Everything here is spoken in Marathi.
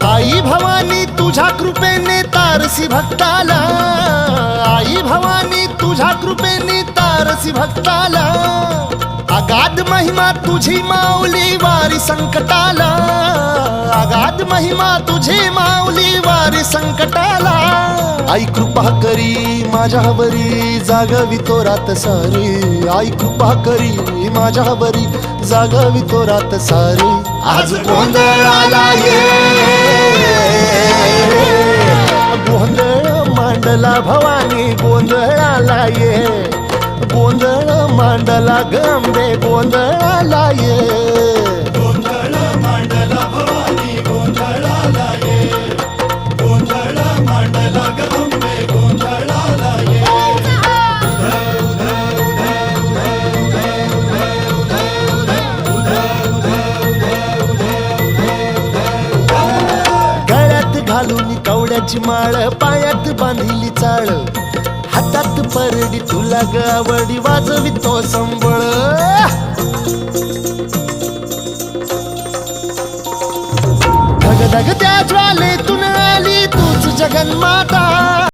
आई भवानी तुझ्या कृपेने तारसी भक्ताला, आई भवानी तुझ्या कृपेने तारसी भक्ताला, अगाध महिमा तुझी माऊली वारी संकटाला, अगाध महिमा तुझी माऊली वारी संकटाला. आई कृपा करी माझ्यावरी जागवी तो रात सारी, आई कृपा करी माझ्यावरी जागवी तो रात सारी. आज गोंधळाला ये, गोंधळ मांडला भवानी गोंधळाला ये, गोंधळ मांडला गंबे गोंधळाला ये. गोंधळ मांडला भवानी गोंधळाला ये, गोंधळ मांडला गंबे गोंधळाला ये. गळ्यात घालून कवड्याची माळ, पायात बांधिली चाळ, हातात परडी तुला गावडी वाजवी तो संबळ. धगधग त्या ज्वालेतून आली तूच जगन्माता.